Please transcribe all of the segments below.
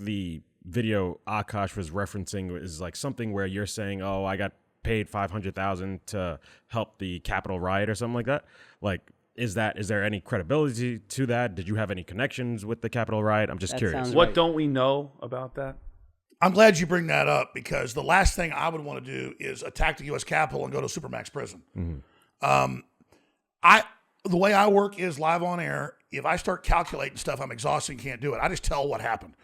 the video Akaash was referencing is like something where you're saying, oh, I got paid $500,000 to help the Capitol riot or something like that. Like, is there any credibility to that? Did you have any connections with the Capitol riot? I'm just curious. What don't we know about that? I'm glad you bring that up, because the last thing I would want to do is attack the U.S. Capitol and go to Supermax prison. Mm-hmm. The way I work is live on air. If I start calculating stuff, I'm exhausted and can't do it. I just tell what happened.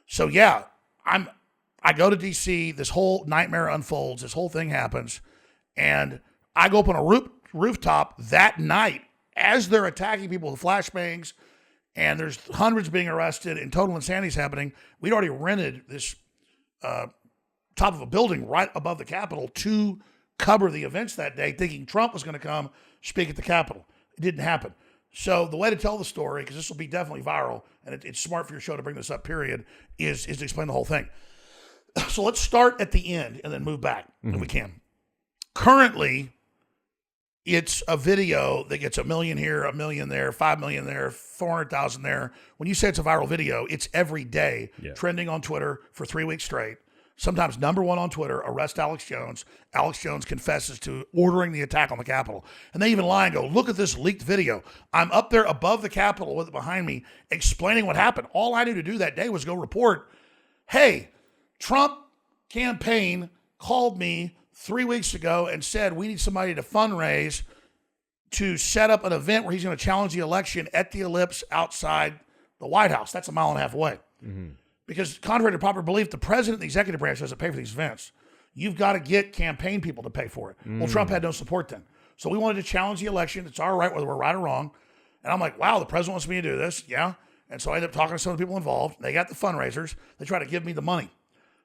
So yeah, I go to D.C., this whole nightmare unfolds, this whole thing happens, and I go up on a rooftop that night as they're attacking people with flashbangs, and there's hundreds being arrested and total insanity is happening. We'd already rented this top of a building right above the Capitol to cover the events that day, thinking Trump was going to come speak at the Capitol. It didn't happen. So the way to tell the story, because this will be definitely viral, and it's smart for your show to bring this up, period, is to explain the whole thing. So let's start at the end and then move back if we can. Currently, it's a video that gets 1 million here, 1 million there, 5 million there, 400,000 there. When you say it's a viral video, it's every day trending on Twitter for 3 weeks straight. Sometimes #1 on Twitter, arrest Alex Jones. Alex Jones confesses to ordering the attack on the Capitol. And they even lie and go, look at this leaked video. I'm up there above the Capitol with it behind me explaining what happened. All I knew to do that day was go report, hey, Trump campaign called me 3 weeks ago and said we need somebody to fundraise to set up an event where he's going to challenge the election at the Ellipse outside the White House. That's 1.5 miles away. Mm-hmm. Because contrary to popular belief, the president and the executive branch doesn't pay for these events. You've got to get campaign people to pay for it. Well, Trump had no support then. So we wanted to challenge the election. It's our right, whether we're right or wrong. And I'm like, wow, the president wants me to do this. Yeah. And so I ended up talking to some of the people involved. They got the fundraisers. They try to give me the money.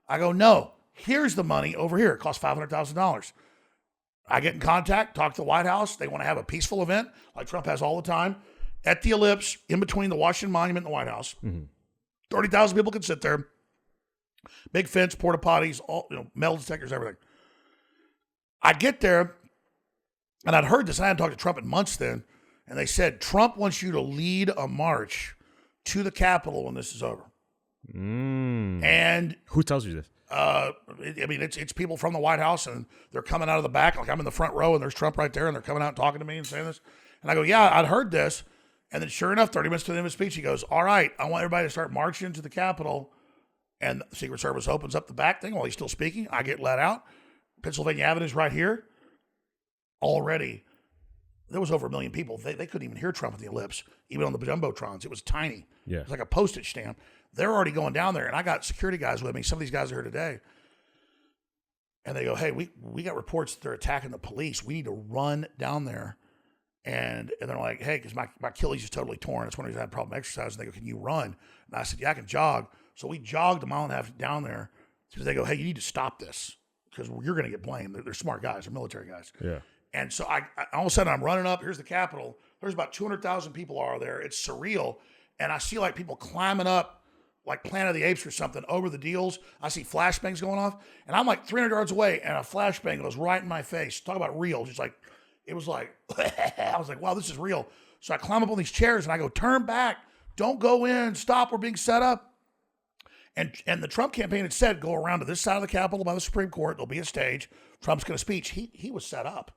I go, no, here's the money over here. It costs $500,000. I get in contact, talk to the White House. They want to have a peaceful event like Trump has all the time at the Ellipse in between the Washington Monument and the White House. 30,000 people can sit there. Big fence, porta potties, all, metal detectors, everything. I get there, and I'd heard this, and I hadn't talked to Trump in months then, and they said, Trump wants you to lead a march to the Capitol when this is over. And who tells you this? It's people from the White House, and they're coming out of the back. Like I'm in the front row, and there's Trump right there, and they're coming out and talking to me and saying this. And I go, yeah, I'd heard this. And then sure enough, 30 minutes to the end of his speech, he goes, all right, I want everybody to start marching to the Capitol. And the Secret Service opens up the back thing while he's still speaking. I get let out. Pennsylvania Avenue's right here. Already, there was over 1 million people. They couldn't even hear Trump at the Ellipse, even on the Jumbotrons. It was tiny. Yeah. It was like a postage stamp. They're already going down there. And I got security guys with me. Some of these guys are here today. And they go, hey, we got reports that they're attacking the police. We need to run down there. And they're like, hey, because my Achilles is totally torn. That's one reason I had a problem exercising. They go, can you run? And I said, yeah, I can jog. So we jogged 1.5 miles down there. Because they go, hey, you need to stop this because you're going to get blamed. They're smart guys. They're military guys. Yeah. And so I all of a sudden I'm running up. Here's the Capitol. There's about 200,000 people are there. It's surreal. And I see like people climbing up like Planet of the Apes or something over the deals. I see flashbangs going off. And I'm like 300 yards away and a flashbang goes right in my face. Talk about real. Just like, it was like, I was like, wow, this is real. So I climb up on these chairs and I go, turn back. Don't go in. Stop. We're being set up. And the Trump campaign had said, go around to this side of the Capitol by the Supreme Court. There'll be a stage. Trump's going to speech. He was set up.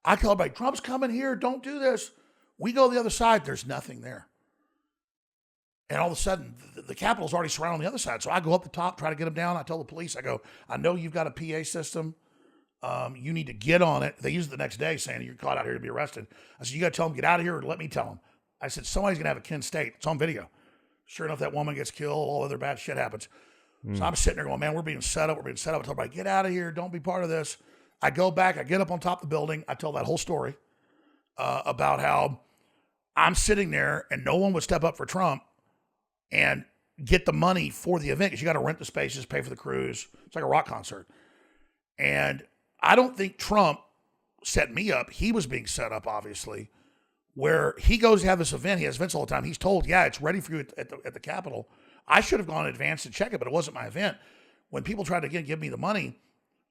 I tell everybody, Trump's coming here. Don't do this. We go the other side. There's nothing there. And all of a sudden, the Capitol's already surrounded on the other side. So I go up the top, try to get them down. I tell the police, I go, I know you've got a PA system. You need to get on it. They used it the next day saying you're caught out here to be arrested. I said, you got to tell them, get out of here or let me tell them. I said, somebody's going to have a Kent State. It's on video. Sure enough, that woman gets killed. All other bad shit happens. So I'm sitting there going, man, we're being set up. We're being set up. I tell everybody, get out of here. Don't be part of this. I go back. I get up on top of the building. I tell that whole story about how I'm sitting there and no one would step up for Trump and get the money for the event because you got to rent the spaces, pay for the crews. It's like a rock concert. And I don't think Trump set me up. He was being set up, obviously, where he goes to have this event. He has events all the time. He's told, yeah, it's ready for you at the Capitol. I should have gone in advance to check it, but it wasn't my event. When people tried to give me the money,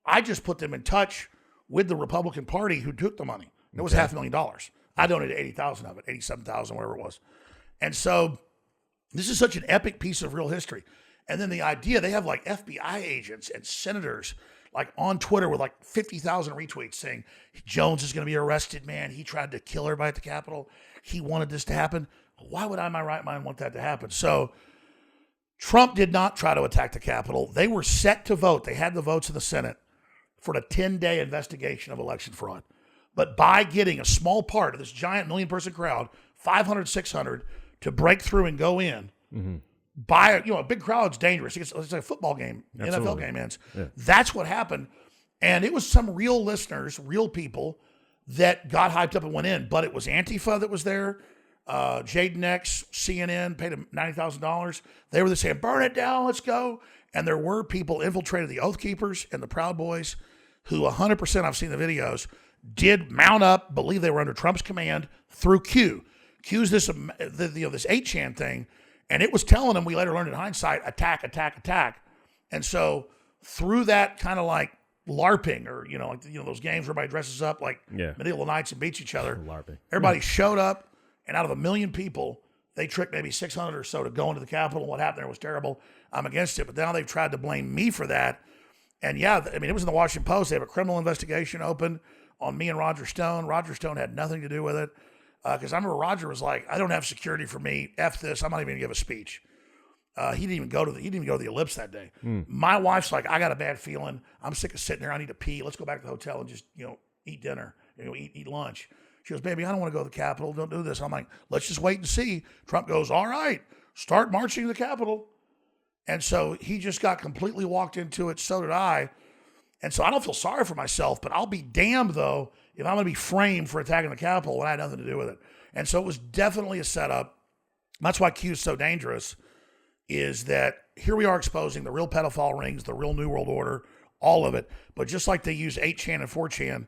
I just put them in touch with the Republican Party who took the money. It was $500,000. I donated 80,000 of it, 87,000, whatever it was. And so this is such an epic piece of real history. And then the idea, they have like FBI agents and senators like on Twitter with like 50,000 retweets saying Jones is going to be arrested, man. He tried to kill everybody at the Capitol. He wanted this to happen. Why would I, in my right mind, want that to happen? So Trump did not try to attack the Capitol. They were set to vote. They had the votes in the Senate for a 10-day investigation of election fraud. But by getting a small part of this giant million-person crowd, 500, 600, to break through and go in, by a big crowd's dangerous. It's like a football game, NFL game ends. Yeah. That's what happened. And it was some real listeners, real people that got hyped up and went in. But it was Antifa that was there. Jaden X, CNN, paid him $90,000. They were saying, burn it down, let's go. And there were people infiltrated, the Oath Keepers and the Proud Boys, who 100%, I've seen the videos, did mount up, believe they were under Trump's command through Q. Q's this 8chan thing. And it was telling them, we later learned in hindsight, attack, attack, attack. And so through that kind of like LARPing or, those games where everybody dresses up like medieval knights and beats each other. LARPing. Everybody showed up, and out of 1 million people, they tricked maybe 600 or so to go into the Capitol. What happened there was terrible. I'm against it. But now they've tried to blame me for that. And it was in the Washington Post. They have a criminal investigation open on me and Roger Stone. Roger Stone had nothing to do with it. Because I remember Roger was like, I don't have security for me. F this. I'm not even going to give a speech. He didn't even go to the Ellipse that day. My wife's like, I got a bad feeling. I'm sick of sitting there. I need to pee. Let's go back to the hotel and just, eat dinner, eat lunch. She goes, baby, I don't want to go to the Capitol. Don't do this. I'm like, let's just wait and see. Trump goes, all right, start marching to the Capitol. And so he just got completely walked into it. So did I. And so I don't feel sorry for myself, but I'll be damned, though, if I'm going to be framed for attacking the Capitol when I had nothing to do with it. And so it was definitely a setup. That's why Q is so dangerous, is that here we are exposing the real pedophile rings, the real New World Order, all of it. But just like they use 8chan and 4chan,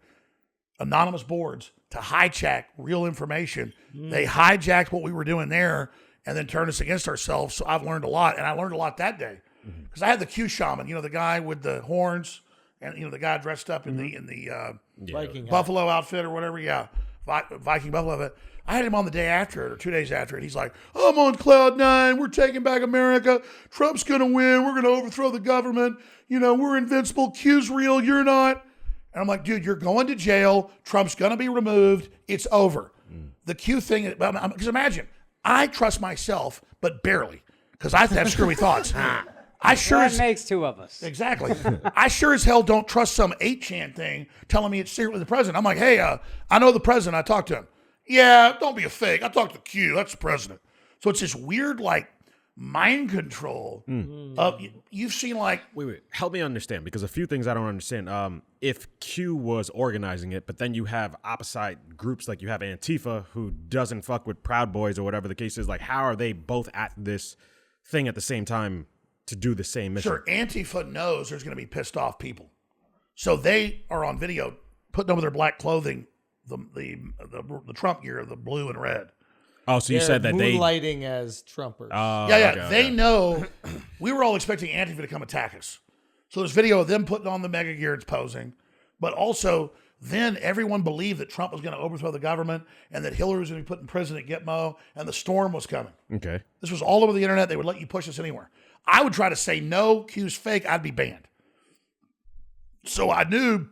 anonymous boards, to hijack real information, they hijacked what we were doing there and then turned us against ourselves. So I've learned a lot, and I learned a lot that day. Because I had the Q shaman, the guy with the horns, and the guy dressed up in the Viking buffalo outfit or whatever, Viking buffalo outfit. I had him on the day after it or 2 days after it. He's like, I'm on cloud nine. We're taking back America. Trump's going to win. We're going to overthrow the government. We're invincible. Q's real. You're not. And I'm like, dude, you're going to jail. Trump's going to be removed. It's over. The Q thing, because imagine, I trust myself, but barely, because I have screwy thoughts. That makes two of us. Exactly. I sure as hell don't trust some 8chan thing telling me it's secretly the president. I'm like, hey, I know the president. I talked to him. Yeah, don't be a fake. I talked to Q. That's the president. So it's this weird, like, mind control. You've seen, like... Wait. Help me understand, because a few things I don't understand. If Q was organizing it, but then you have opposite groups, like you have Antifa, who doesn't fuck with Proud Boys or whatever the case is, like, how are they both at this thing at the same time to do the same mission? Sure, Antifa knows there's going to be pissed off people. So they are on video putting over their black clothing the Trump gear, the blue and red. Oh, so you said that they moonlighting as Trumpers. They know. We were all expecting Antifa to come attack us. So there's video of them putting on the mega gear, it's posing, but also then everyone believed that Trump was going to overthrow the government and that Hillary was going to be put in prison at Gitmo and the storm was coming. Okay. This was all over the internet. They would let you push this anywhere. I would try to say no, Q's fake. I'd be banned. So I knew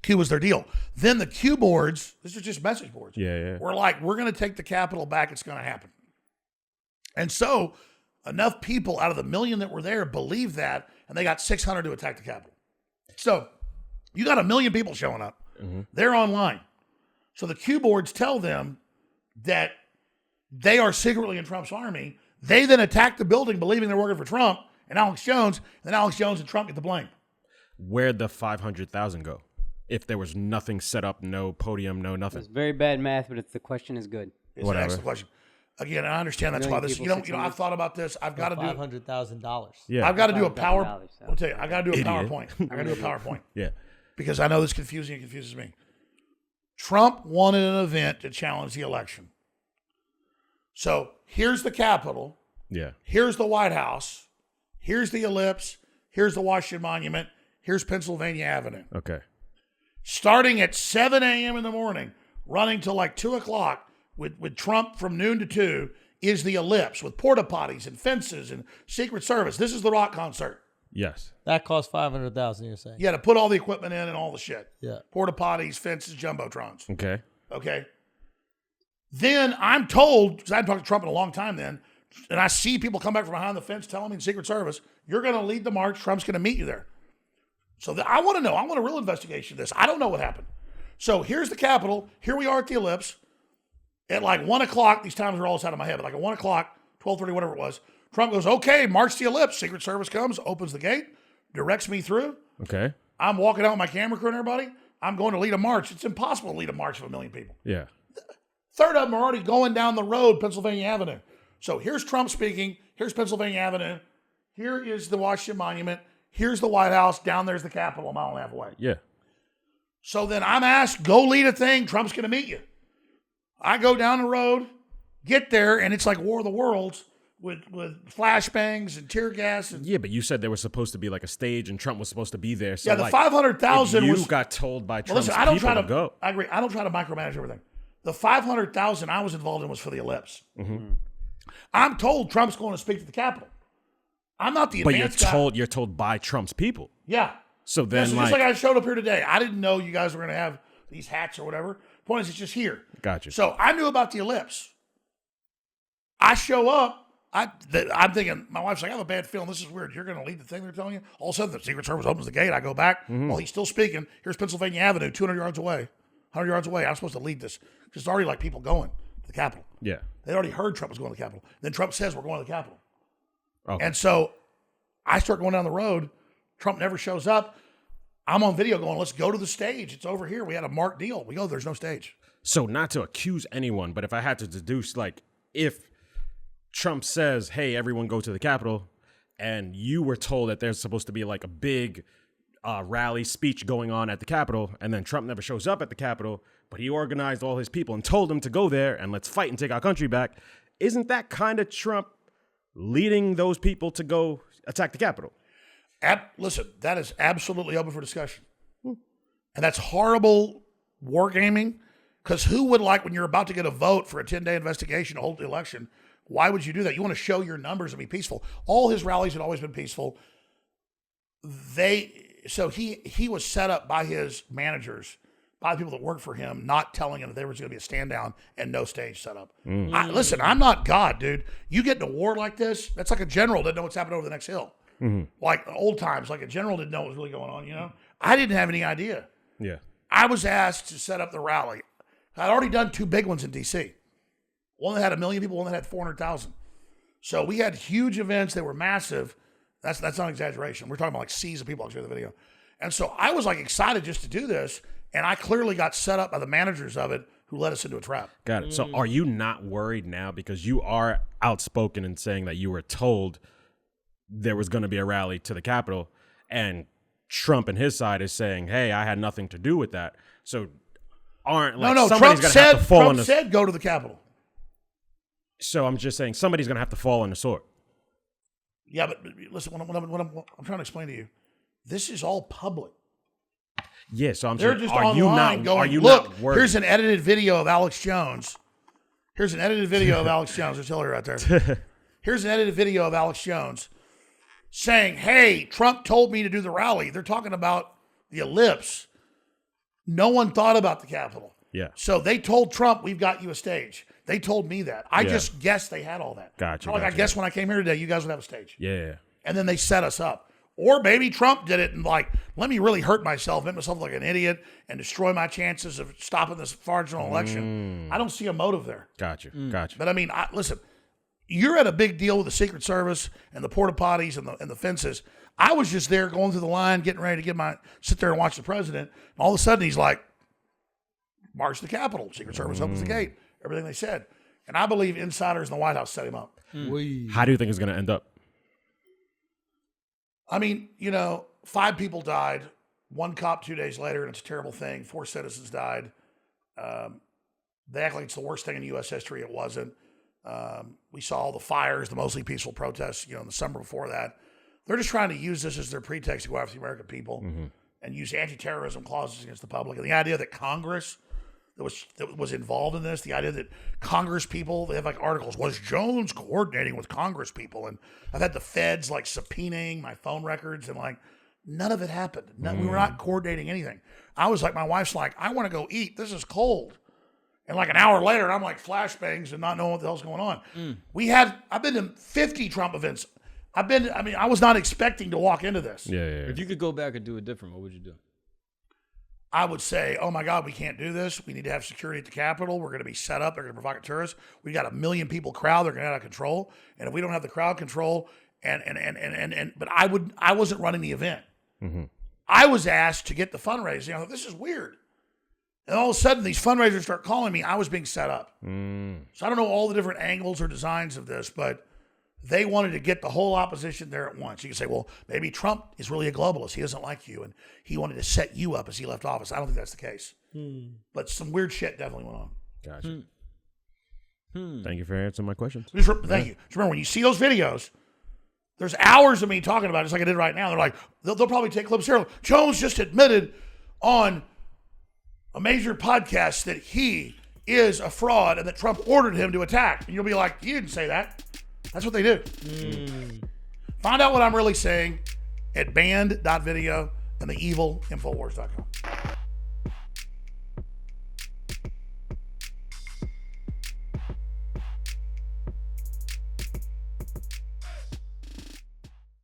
Q was their deal. Then the Q boards, this is just message boards. We're like, we're going to take the Capitol back. It's going to happen. And so enough people out of the 1 million that were there believed that, and they got 600 to attack the Capitol. So you got 1 million people showing up. They're online. So the Q boards tell them that they are secretly in Trump's army. They then attack the building believing they're working for Trump and Alex Jones. And then Alex Jones and Trump get the blame. Where'd the 500,000 go? If there was nothing set up, no podium, no nothing. It's very bad math, but the question is good. It's an excellent question. Again, I understand that's why this. I've thought about this. I've got to do $500,000. Yeah, I've got to do a PowerPoint. I'll tell you, I got to do a PowerPoint. I got to do a PowerPoint. Yeah, because I know this confusing. It confuses me. Trump wanted an event to challenge the election. So here's the Capitol. Yeah. Here's the White House. Here's the Ellipse. Here's the Washington Monument. Here's Pennsylvania Avenue. Okay. Starting at 7 a.m. in the morning, running till like 2 o'clock with Trump from noon to 2 is the Ellipse with porta potties and fences and Secret Service. This is the rock concert. Yes. That cost $500,000. You're saying? You had to put all the equipment in and all the shit. Yeah. Porta potties, fences, jumbotrons. Okay. Okay. Then I'm told, because I hadn't talked to Trump in a long time then, and I see people come back from behind the fence telling me in Secret Service, you're going to lead the march. Trump's going to meet you there. So I want to know. I want a real investigation of this. I don't know what happened. So here's the Capitol. Here we are at the Ellipse. At like 1 o'clock, these times are all out of my head, but like at 1 o'clock, 12:30, whatever it was, Trump goes, okay, march the Ellipse. Secret Service comes, opens the gate, directs me through. Okay. I'm walking out with my camera crew and everybody. I'm going to lead a march. It's impossible to lead a march of 1 million people. Yeah. Third of them are already going down the road, Pennsylvania Avenue. So here's Trump speaking. Here's Pennsylvania Avenue. Here is the Washington Monument. Here's the White House. Down there's the Capitol, a mile and a half away. Yeah. So then I'm asked, go lead a thing. Trump's going to meet you. I go down the road, get there, and it's like War of the Worlds with flashbangs and tear gas. And Yeah, but you said there was supposed to be like a stage and Trump was supposed to be there. So yeah, the like, 500,000 was... You got told by Well, Trump's listen, I don't people try to go. I agree. I don't try to micromanage everything. The 500,000 I was involved in was for the Ellipse. Mm-hmm. I'm told Trump's going to speak to the Capitol. I'm not the But you're advanced guy. you're told by Trump's people. Yeah. So then, Just like I showed up here today. I didn't know you guys were going to have these hats or whatever. Point is, it's just here. Gotcha. So I knew about the Ellipse. I show up. I'm thinking, my wife's like, I have a bad feeling. This is weird. You're going to lead the thing they're telling you? All of a sudden, the Secret Service opens the gate. I go back. Well, he's still speaking. Here's Pennsylvania Avenue, 200 yards away. 100 yards away. I'm supposed to lead this. Because it's already like people going to the Capitol. Yeah. They already heard Trump was going to the Capitol. Then Trump says, we're going to the Capitol. Okay. And so I start going down the road. Trump never shows up. I'm on video going, let's go to the stage. It's over here. We had a marked deal. We go, there's no stage. So not to accuse anyone, but if I had to deduce, like, if Trump says, hey, everyone go to the Capitol, and you were told that there's supposed to be like a big rally speech going on at the Capitol, and then Trump never shows up at the Capitol, but he organized all his people and told them to go there and let's fight and take our country back, isn't that kind of Trump leading those people to go attack the Capitol? Listen, that is absolutely open for discussion. And that's horrible wargaming, because who would like, when you're about to get a vote for a 10-day investigation to hold the election, why would you do that? You want to show your numbers and be peaceful. All his rallies had always been peaceful. So he was set up by his managers, by the people that worked for him, not telling him that there was going to be a stand down and no stage set up. Listen, I'm not God, dude. You get in a war like this, that's like a general didn't know what's happening over the next hill. Like old times, like a general didn't know what was really going on, you know? I didn't have any idea. Yeah. I was asked to set up the rally. I'd already done 2 big ones in D.C. One that had 1 million people, one that had 400,000. So we had huge events that were massive. That's not an exaggeration. We're talking about like seas of people. I'll show you the video. And so I was like excited just to do this. And I clearly got set up by the managers of it who led us into a trap. Got it. So are you not worried now, because you are outspoken in saying that you were told there was going to be a rally to the Capitol, and Trump and his side is saying, hey, I had nothing to do with that. So aren't like no, somebody's Trump going to have to fall on Trump the... said go to the Capitol. So I'm just saying somebody's going to have to fall on the sword. Yeah, but listen, what I'm trying to explain to you, this is all public. Yeah, so I'm They're saying, just are you online not, going, are you look, not worried? here's an edited video of Alex Jones. Here's an edited video of Alex Jones. There's Hillary right there. Here's an edited video of Alex Jones saying, hey, Trump told me to do the rally. They're talking about the Ellipse. No one thought about the Capitol. Yeah. So they told Trump, we've got you a stage. They told me that. I just guessed they had all that. Gotcha. I guess when I came here today, you guys would have a stage. Yeah. And then they set us up. Or maybe Trump did it and like, let me really hurt myself, make myself like an idiot, and destroy my chances of stopping this marginal election. I don't see a motive there. Gotcha. But I mean, listen, you're at a big deal with the Secret Service and the porta potties and the fences. I was just there going through the line, getting ready to sit there and watch the president. And all of a sudden he's like, march to the Capitol. Secret Service opens the gate. Everything they said. And I believe insiders in the White House set him up. How do you think it's going to end up? I mean, 5 people died. 1 cop 2 days later, and it's a terrible thing. 4 citizens died. They act like it's the worst thing in U.S. history. It wasn't. We saw all the fires, the mostly peaceful protests, in the summer before that. They're just trying to use this as their pretext to go after the American people and use anti-terrorism clauses against the public. And the idea that Congress that was involved in this. The idea that Congress people, they have like articles, was Jones coordinating with Congress people? And I've had the feds like subpoenaing my phone records, and like none of it happened. We were not coordinating anything. I was like, my wife's like, I want to go eat. This is cold. And like an hour later, I'm like flashbangs and not knowing what the hell's going on. I've been to 50 Trump events. I was not expecting to walk into this. Yeah. If you could go back and do it different, what would you do? I would say, oh my God, we can't do this. We need to have security at the Capitol. We're going to be set up. They're going to provoke terrorists. We got 1 million people crowd. They're going to get out of control. And if we don't have the crowd control, but I wasn't running the event. I was asked to get the fundraising. I thought, this is weird. And all of a sudden, these fundraisers start calling me. I was being set up. So I don't know all the different angles or designs of this, but they wanted to get the whole opposition there at once. You can say, well, maybe Trump is really a globalist. He doesn't like you, and he wanted to set you up as he left office. I don't think that's the case. But some weird shit definitely went on. Gotcha. Thank you for answering my questions. Thank you. Just remember, when you see those videos, there's hours of me talking about it, just like I did right now. They're like, they'll probably take clips here. Jones just admitted on a major podcast that he is a fraud and that Trump ordered him to attack. And you'll be like, you didn't say that. That's what they do. Find out what I'm really saying at band.video and the evil Infowars.com.